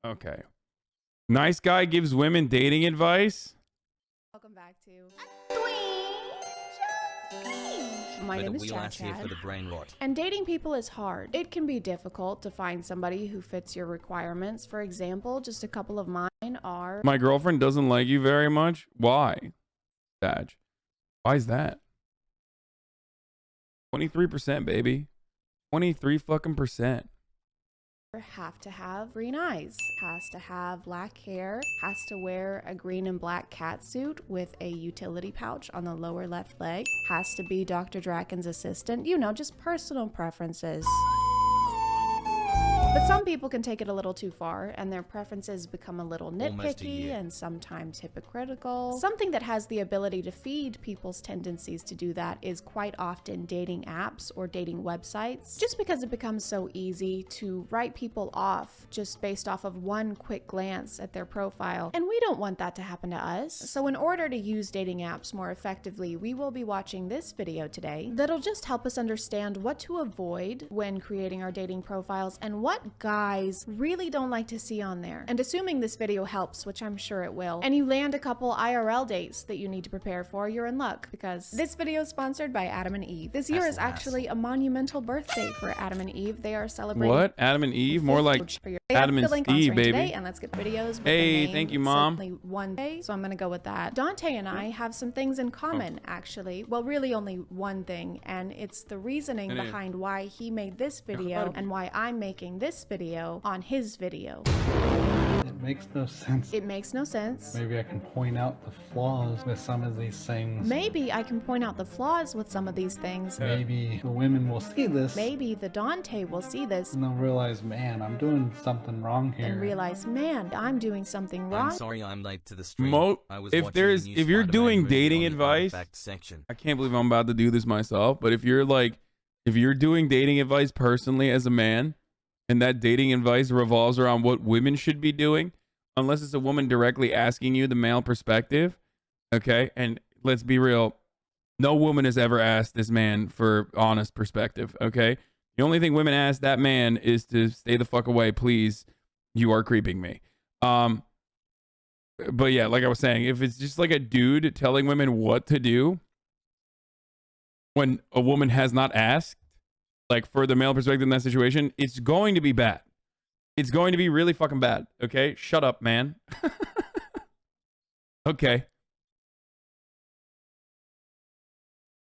Okay. Nice guy gives women dating advice. Welcome back to my name is Chad, for the brain rot. and dating people is hard. It can be difficult to find somebody who fits your requirements. For example, just a couple of mine are... My girlfriend doesn't like you very much. Why? Badge. Why is that? 23%, baby. 23 fucking percent. Have to have green eyes, has to have black hair, has to wear a green and black cat suit with a utility pouch on the lower left leg, has to be Dr. Draken's assistant, you know, just personal preferences. But some people can take it a little too far and their preferences become a little nitpicky and sometimes hypocritical. Something that has the ability to feed people's tendencies to do that is quite often dating apps or dating websites, just because it becomes so easy to write people off just based off of one quick glance at their profile. And we don't want that to happen to us. So in order to use dating apps more effectively, we will be watching this video today that'll just help us understand what to avoid when creating our dating profiles and what guys really don't like to see on there. And assuming this video helps, which I'm sure it will, and you land a couple IRL dates that you need to prepare for, you're in luck, because this video is sponsored by Adam and Eve. This year is actually a monumental birthday for Adam and Eve. They are celebrating... What? Adam and Eve? More like Adam and Steve, baby. And let's get videos. Hey, thank you, Mom. Only one day, so I'm gonna go with that. Dante and I have some things in common, actually. Well, really only one thing, and it's the reasoning behind why he made this video and why I'm making this video on his video. It makes no sense. It makes no sense. Maybe I can point out the flaws with some of these things. Maybe I can point out the flaws with some of these things. Maybe the women will see this. Maybe the Dante will see this and they'll realize, man, I'm doing something wrong here. and realize, man, I'm doing something wrong. I'm sorry I'm late to the stream. If you're doing dating advice, I can't believe I'm about to do this myself, but if you're doing dating advice personally as a man, and that dating advice revolves around what women should be doing, unless it's a woman directly asking you the male perspective, okay? And let's be real, no woman has ever asked this man for honest perspective, okay? The only thing women ask that man is to stay the fuck away, please. You are creeping me. But yeah, like I was saying, if it's just like a dude telling women what to do when a woman has not asked, like for the male perspective in that situation, it's going to be bad. It's going to be really fucking bad. Okay? Shut up, man. Okay.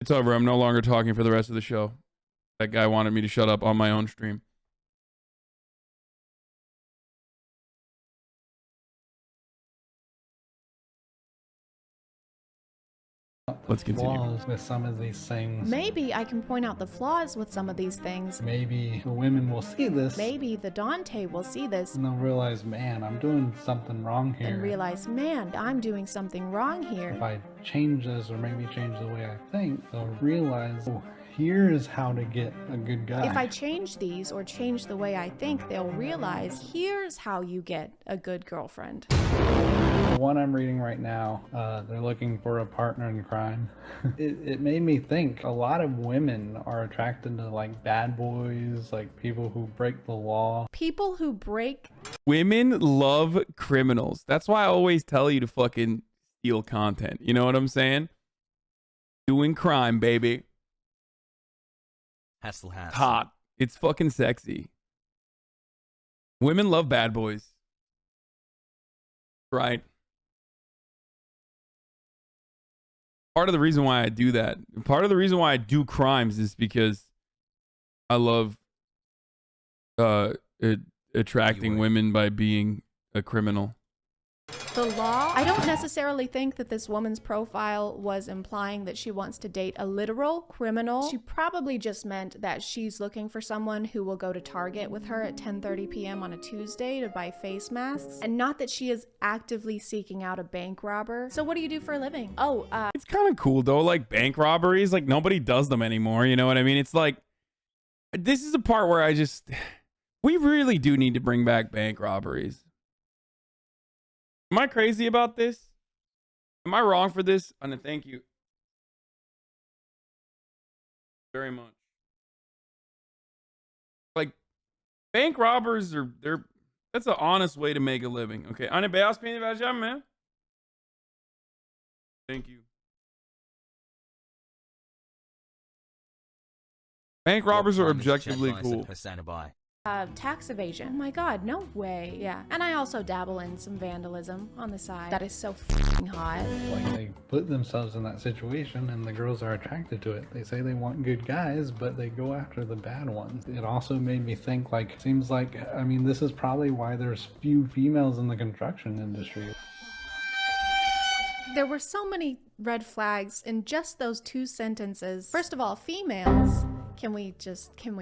It's over. I'm no longer talking for the rest of the show. That guy wanted me to shut up on my own stream. Let's continue. Flaws with some of these things. Maybe I can point out the flaws with some of these things. Maybe the women will see this. Maybe the Dante will see this and they'll realize, man, I'm doing something wrong here. and realize, man, I'm doing something wrong here. If I change this or maybe change the way I think, they'll realize, oh, here's how to get a good guy. If I change these or change the way I think, they'll realize, here's how you get a good girlfriend. The one I'm reading right now, they're looking for a partner in crime. It made me think a lot of women are attracted to like bad boys, like people who break the law. People who break... Women love criminals. That's why I always tell you to fucking steal content. You know what I'm saying? Doing crime, baby. Hassle. Hot. It's fucking sexy. Women love bad boys. Right. Part of the reason why I do that, part of the reason why I do crimes is because I love attracting women by being a criminal. The law? I don't necessarily think that this woman's profile was implying that she wants to date a literal criminal. She probably just meant that she's looking for someone who will go to Target with her at 10:30 p.m. on a Tuesday to buy face masks, and not that she is actively seeking out a bank robber. So what do you do for a living? Oh, It's kind of cool though, like bank robberies, like nobody does them anymore, you know what I mean? It's like, this is the part where we really do need to bring back bank robberies. Am I crazy about this? Am I wrong for this? And thank you very much. Like, bank robbers they're That's an honest way to make a living. Okay. Anne beyaz peynir vereceğim mi? Thank you. Bank robbers are objectively cool. Hasanabi. Tax evasion. Oh my god, no way. Yeah. And I also dabble in some vandalism on the side. That is so f***ing hot. Like, they put themselves in that situation and the girls are attracted to it. They say they want good guys, but they go after the bad ones. It also made me think, like, seems like, I mean, this is probably why there's few females in the construction industry. There were so many red flags in just those 2 sentences. First of all, females. Can we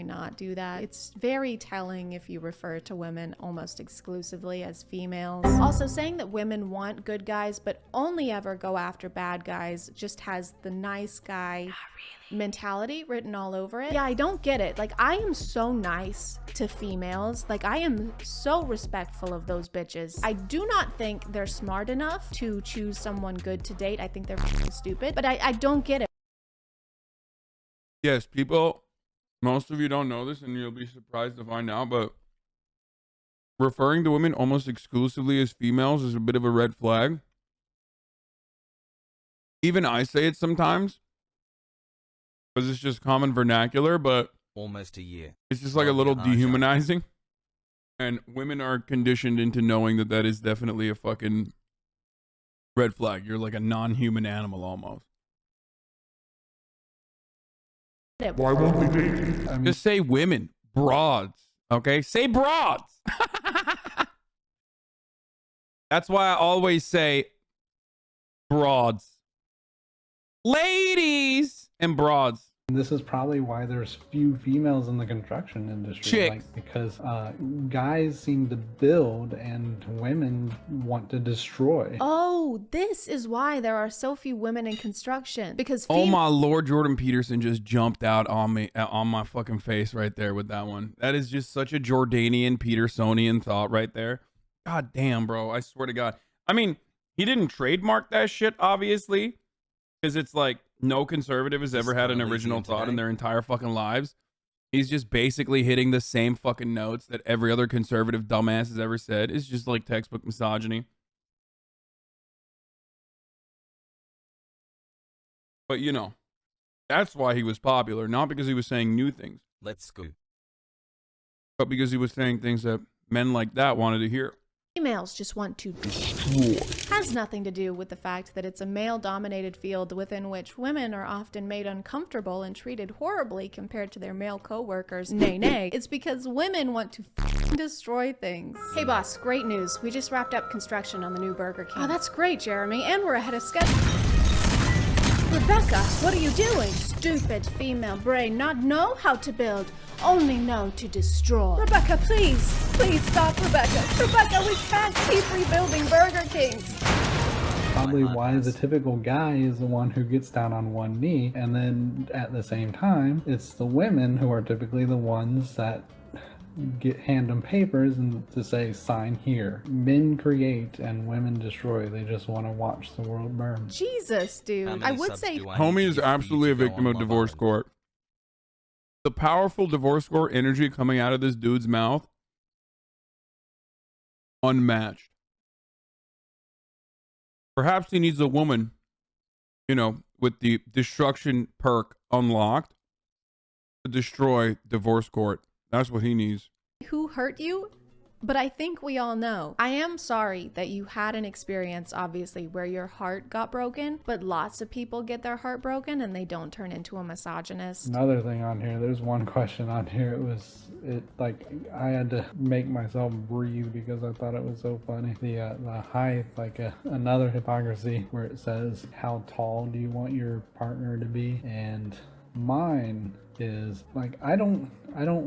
not do that? It's very telling if you refer to women almost exclusively as females. Also, saying that women want good guys but only ever go after bad guys just has the nice guy mentality written all over it. Yeah, I don't get it. Like, I am so nice to females. Like, I am so respectful of those bitches. I do not think they're smart enough to choose someone good to date. I think they're f***ing stupid, but I don't get it. Yes, people, most of you don't know this and you'll be surprised to find out, but referring to women almost exclusively as females is a bit of a red flag. Even I say it sometimes because it's just common vernacular, but almost a year. It's just like a little dehumanizing. And women are conditioned into knowing that that is definitely a fucking red flag. You're like a non-human animal almost. Why won't they date you? I mean, just say women, broads, okay? Say broads. That's why I always say broads. Ladies and broads. this is probably why there's few females in the construction industry. Chicks. Like, because guys seem to build and women want to destroy. Oh, this is why there are so few women in construction. Because oh my Lord, Jordan Peterson just jumped out on me, on my fucking face right there with that one. That is just such a Jordanian Petersonian thought right there. God damn, bro. I swear to God. I mean, he didn't trademark that shit, obviously, because it's like no conservative has ever had an original thought in their entire fucking lives. He's just basically hitting the same fucking notes that every other conservative dumbass has ever said. It's just like textbook misogyny. But, you know, that's why he was popular. Not because he was saying new things. Let's go. But because he was saying things that men like that wanted to hear. Females just want to destroy. Has nothing to do with the fact that it's a male-dominated field within which women are often made uncomfortable and treated horribly compared to their male co-workers. Nay, nay. It's because women want to destroy things. Hey boss, great news. We just wrapped up construction on the new Burger King. Oh, that's great, Jeremy. And we're ahead of schedule. Rebecca, what are you doing? Stupid female brain, not know how to build, only know to destroy. Rebecca, please, please stop, Rebecca. Rebecca, we can't keep rebuilding Burger Kings. Probably why the typical guy is the one who gets down on one knee, and then at the same time, it's the women who are typically the ones that hand them papers and to say sign here. Men create and women destroy. They just want to watch the world burn. Jesus, dude. I would say homie is absolutely a victim of divorce court. The powerful divorce court energy coming out of this dude's mouth, unmatched. Perhaps he needs a woman, you know, with the destruction perk unlocked to destroy divorce court. That's what he needs. Who hurt you? But I think we all know. I am sorry that you had an experience, obviously, where your heart got broken, but lots of people get their heart broken and they don't turn into a misogynist. Another thing on here, there's one question on here. Like, I had to make myself breathe because I thought it was so funny. The height, like another hypocrisy where it says, how tall do you want your partner to be? And mine is like, I don't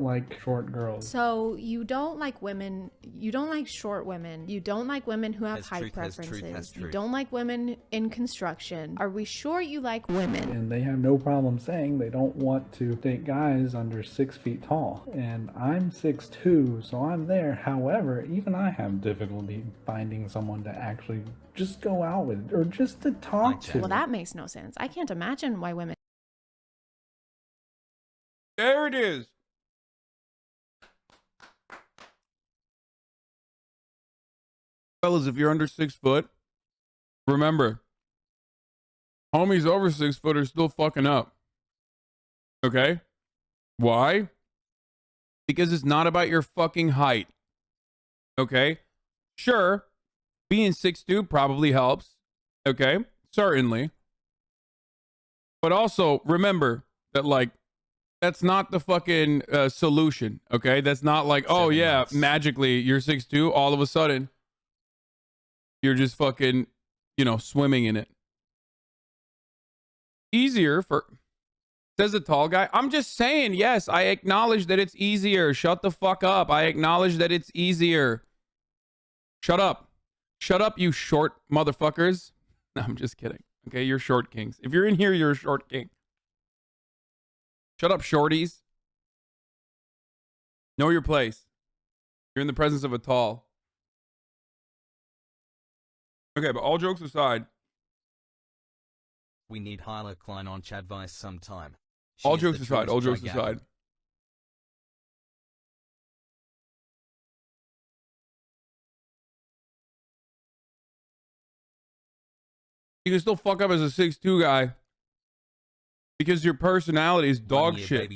like short girls. So you don't like women, you don't like short women, you don't like women who have height preferences, you don't like women in construction. Are we sure you like women? And they have no problem saying they don't want to date guys under 6 feet tall. And I'm 6'2", so I'm there. However, even I have difficulty finding someone to actually just go out with or just to talk to. Well, that makes no sense. I can't imagine why women. There it is. Fellas, if you're under 6 foot, remember, homies over 6 foot are still fucking up. Okay? Why? Because it's not about your fucking height. Okay? Sure, being 6'2" probably helps. Okay? Certainly. But also, remember that, like, that's not the fucking solution. Okay? That's not like, oh, yeah, magically you're 6'2", all of a sudden you're just fucking, you know, swimming in it. Easier for, says a tall guy. I'm just saying, yes, I acknowledge that it's easier. Shut the fuck up. I acknowledge that it's easier. Shut up. Shut up, you short motherfuckers. No, I'm just kidding. Okay, you're short kings. If you're in here, you're a short king. Shut up, shorties. Know your place. You're in the presence of a tall. Okay, but all jokes aside, we need Hyla Klein on Chadvice sometime. All jokes aside, all jokes aside. You can still fuck up as a 6'2" guy because your personality is dog shit.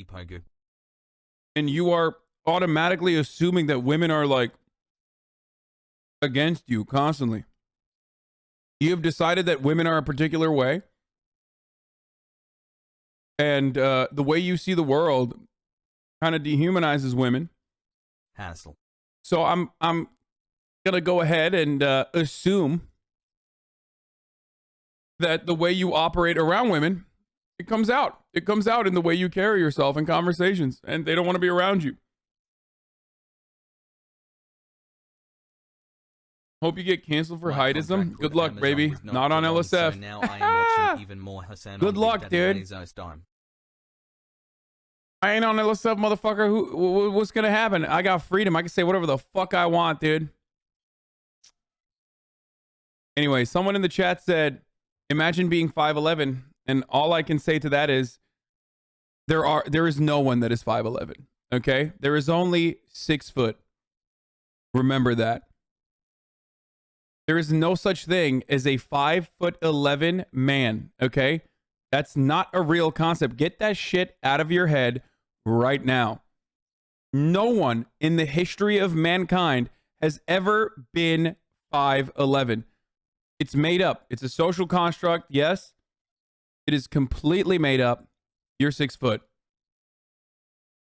And you are automatically assuming that women are like against you constantly. You have decided that women are a particular way. And the way you see the world kind of dehumanizes women. Hassle. So I'm gonna go ahead and assume that the way you operate around women, it comes out. It comes out in the way you carry yourself in conversations, and they don't want to be around you. Hope you get canceled for heightism. Good luck, baby. Not on LSF. So now I am watching even more Hasan. Good luck, dude. I ain't on LSF, motherfucker. What's gonna happen? I got freedom. I can say whatever the fuck I want, dude. Anyway, someone in the chat said, imagine being 5'11", and all I can say to that is there is no one that is 5'11". Okay? There is only 6 foot. Remember that. There is no such thing as a 5'11" man. Okay? That's not a real concept. Get that shit out of your head right now. No one in the history of mankind has ever been 5'11". It's made up. It's a social construct. Yes. It is completely made up. You're 6 foot.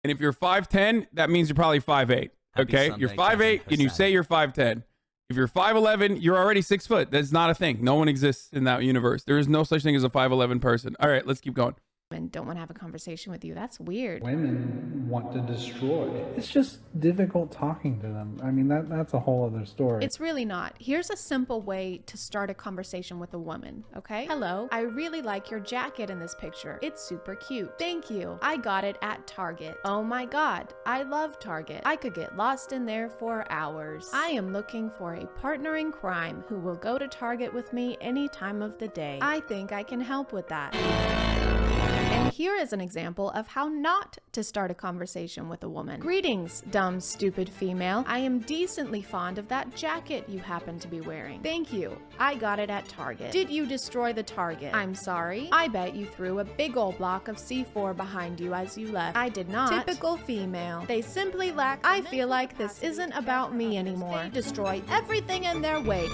And if you're 5'10", that means you're probably 5'8". Okay? You're 5'8", and you say you're 5'10". If you're 5'11", you're already 6 foot. That's not a thing. No one exists in that universe. There is no such thing as a 5'11" person. All right, let's keep going. And don't want to have a conversation with you. That's weird. Women want to destroy. It's just difficult talking to them. I mean, that's a whole other story. It's really not. Here's a simple way to start a conversation with a woman, okay? Hello, I really like your jacket in this picture. It's super cute. Thank you. I got it at Target. Oh my God, I love Target. I could get lost in there for hours. I am looking for a partner in crime who will go to Target with me any time of the day. I think I can help with that. And here is an example of how not to start a conversation with a woman. Greetings, dumb, stupid female. I am decently fond of that jacket you happen to be wearing. Thank you. I got it at Target. Did you destroy the Target? I'm sorry. I bet you threw a big old block of C4 behind you as you left. I did not. Typical female. They simply lack. I feel like this isn't about me anymore. They destroy everything in their way.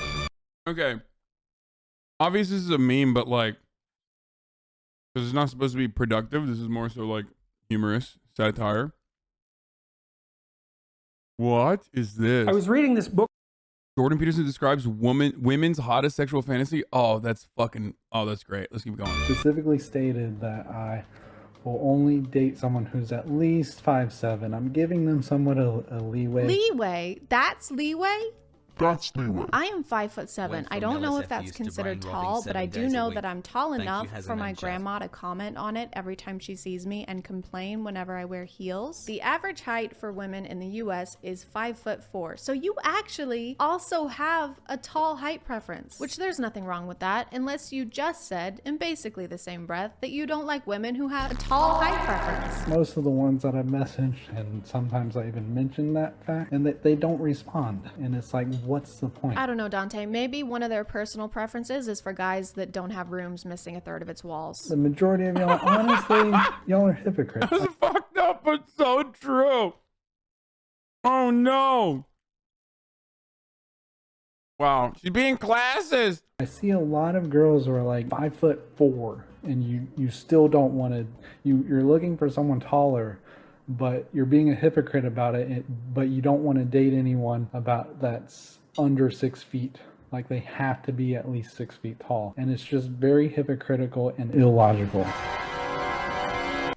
Okay. Obviously, this is a meme, but like, because it's not supposed to be productive. This is more so like humorous satire. What is this? I was reading this book. Jordan Peterson describes women's hottest sexual fantasy. Oh, that's fucking. Oh, that's great. Let's keep going. Specifically stated that I will only date someone who's at least 5'7". I'm giving them somewhat a leeway. Leeway? That's leeway? That's leeway. I am 5'7". I don't know if that's considered tall, but I do know that I'm tall enough for my grandma to comment on it every time she sees me and complain whenever I wear heels. The average height for women in the US is 5'4". So you actually also have a tall height preference, which there's nothing wrong with that, unless you just said in basically the same breath that you don't like women who have a tall height preference. Most of the ones that I've messaged, and sometimes I even mention that fact, and that they don't respond. And it's like, what's the point? I don't know, Dante. Maybe one of their personal preferences is for guys that don't have rooms missing a third of its walls. The majority of y'all, honestly, y'all are hypocrites. That's fucked up, but so true. Oh no. Wow, she's being classist. I see a lot of girls who are like 5'4", and you still don't want to. You're looking for someone taller, but you're being a hypocrite about it. But you don't want to date anyone that's under 6 feet. Like they have to be at least 6 feet tall, and it's just very hypocritical and illogical.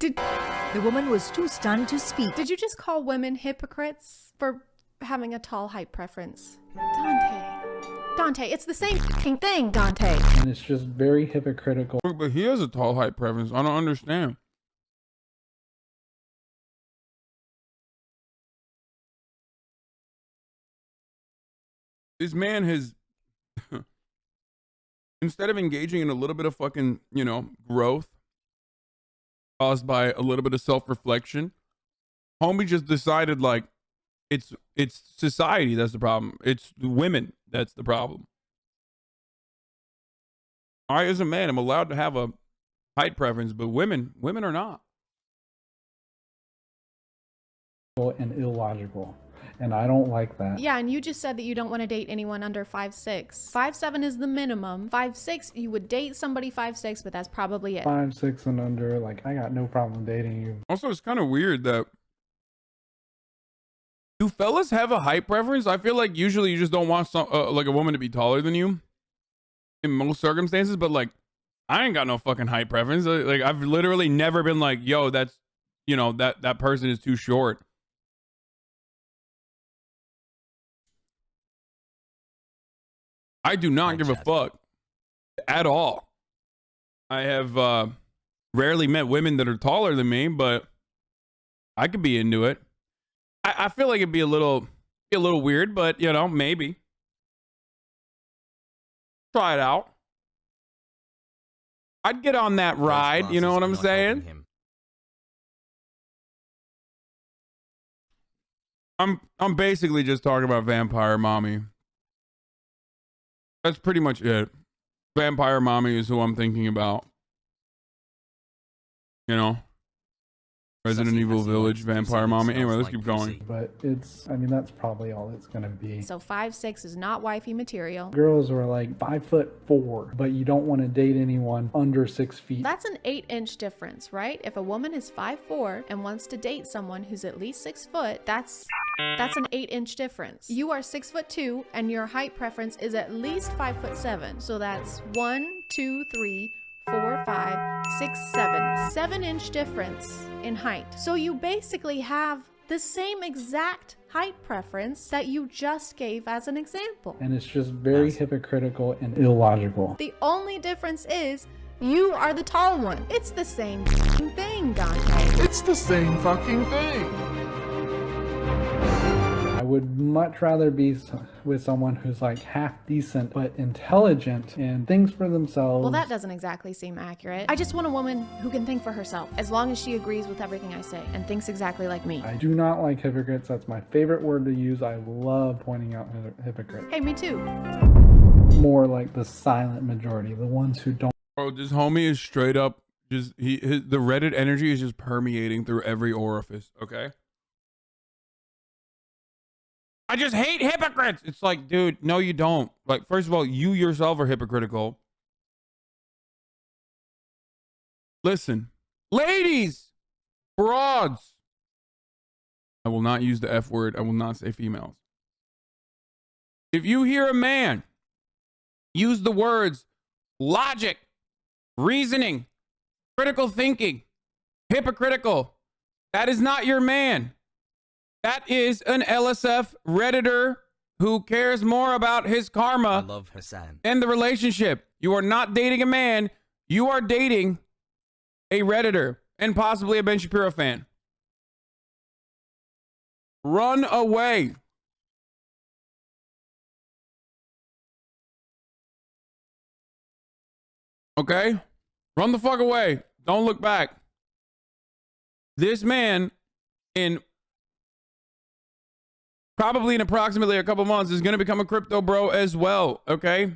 The woman was too stunned to speak. Did you just call women hypocrites for having a tall height preference? Dante, it's the same thing, Dante. And it's just very hypocritical. But he has a tall height preference. I don't understand. This man has, instead of engaging in a little bit of fucking, growth caused by a little bit of self-reflection, homie just decided like it's society that's the problem. It's women that's the problem. I, as a man, am allowed to have a height preference, but women are not. And illogical. And I don't like that. Yeah, and you just said that you don't want to date anyone under 5'6". 5'7" is the minimum. 5'6", you would date somebody 5'6", but that's probably it. 5'6" and under, like, I got no problem dating you. Also, it's kind of weird that, do fellas have a height preference? I feel like usually you just don't want like a woman to be taller than you in most circumstances, but like, I ain't got no fucking height preference. Like, I've literally never been like, yo, that's, that person is too short. I do not give a fuck at all. I have rarely met women that are taller than me, but I could be into it. I feel like it'd be a little weird, but maybe. Try it out. I'd get on that ride, you know what I'm saying? I'm basically just talking about Vampire Mommy. That's pretty much it. Vampire Mommy is who I'm thinking about. Resident Evil Village, Vampire Mommy. Anyway, let's keep going. But that's probably all it's gonna be. So 5'6" is not wifey material. Girls who are like 5'4", but you don't want to date anyone under 6 feet. That's an 8-inch difference, right? If a woman is 5'4" and wants to date someone who's at least 6 foot, that's an 8-inch difference. You are 6'2", and your height preference is at least 5'7". So that's 1, 2, 3, 4, 5, 6, 7. 7-inch difference in height. So you basically have the same exact height preference that you just gave as an example. And it's just very hypocritical and illogical. The only difference is you are the tall one. It's the same thing, Dante. It's the same fucking thing. I would much rather be with someone who's like half decent but intelligent and thinks for themselves. Well, that doesn't exactly seem accurate. I just want a woman who can think for herself, as long as she agrees with everything I say and thinks exactly like me. I do not like hypocrites. That's my favorite word to use. I love pointing out hypocrites. Hey, me too. More like the silent majority, the ones who don't. Bro, this homie is straight up just the Reddit energy is just permeating through every orifice. Okay. I just hate hypocrites. It's like, dude, no, you don't. Like, first of all, you yourself are hypocritical. Listen, ladies, broads. I will not use the F word. I will not say females. If you hear a man use the words logic, reasoning, critical thinking, hypocritical, that is not your man. That is an LSF Redditor who cares more about his karma I love Hasan. than the relationship. You are not dating a man. You are dating a Redditor and possibly a Ben Shapiro fan. Run away. Okay? Run the fuck away. Don't look back. This man in probably in approximately a couple months, is going to become a crypto bro as well. Okay.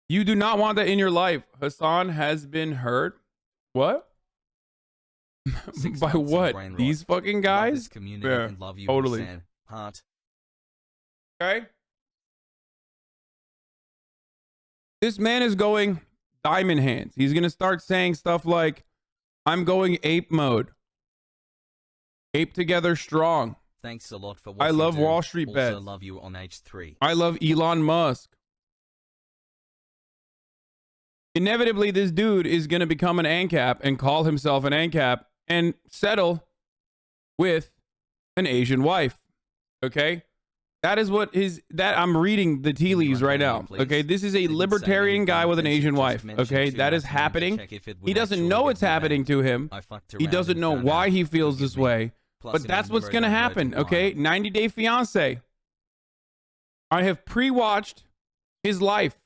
You do not want that in your life. Hasan has been hurt. What? By what? These fucking guys? Yeah, totally. Okay. This man is going diamond hands. He's going to start saying stuff like, I'm going ape mode. Ape together strong. Thanks a lot for what I love Wall Street bets. Also love you on H3. I love Elon Musk. Inevitably, this dude is going to become an ANCAP and call himself an ANCAP and settle with an Asian wife. Okay? That is what I'm reading the tea leaves right now. Okay? This is a libertarian guy with an Asian wife. Okay? That is happening. He doesn't know it's happening to him. He doesn't know why he feels this way. But that's what's going to happen. Okay? 90 Day Fiance. I have pre-watched his life.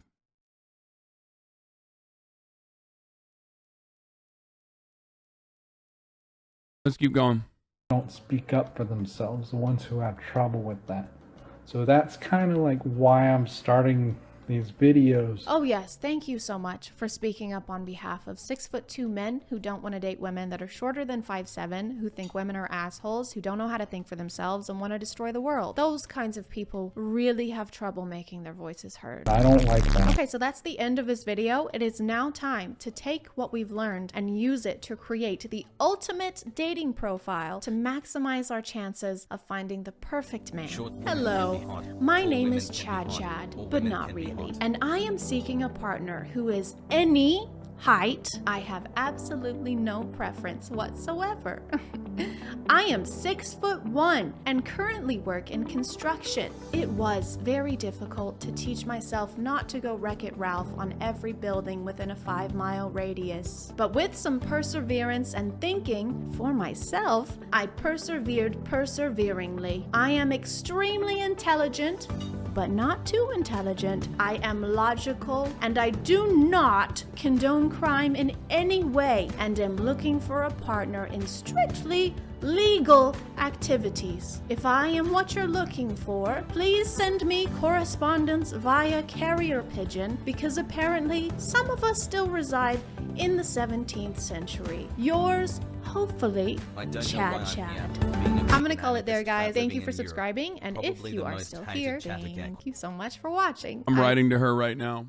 Let's keep going. Don't speak up for themselves, the ones who have trouble with that. So that's kind of like why I'm starting these videos. Oh yes, thank you so much for speaking up on behalf of 6'2" men who don't want to date women that are shorter than 5'7", who think women are assholes, who don't know how to think for themselves and want to destroy the world. Those kinds of people really have trouble making their voices heard. I don't like that. Okay, so that's the end of this video. It is now time to take what we've learned and use it to create the ultimate dating profile to maximize our chances of finding the perfect man. Hello, my name is Chad, but not really. And I am seeking a partner who is any height. I have absolutely no preference whatsoever. I am 6'1" and currently work in construction. It was very difficult to teach myself not to go Wreck-It Ralph on every building within a 5-mile radius. But with some perseverance and thinking for myself, I persevered perseveringly. I am extremely intelligent, but not too intelligent. I am logical, and I do not condone crime in any way, and am looking for a partner in strictly legal activities. If I am what you're looking for, please send me correspondence via carrier pigeon, because apparently some of us still reside in the 17th century. Yours, hopefully, Chad. I'm gonna call it there, guys. Thank you for subscribing, and if you are still here, thank you so much for watching. I'm writing to her right now.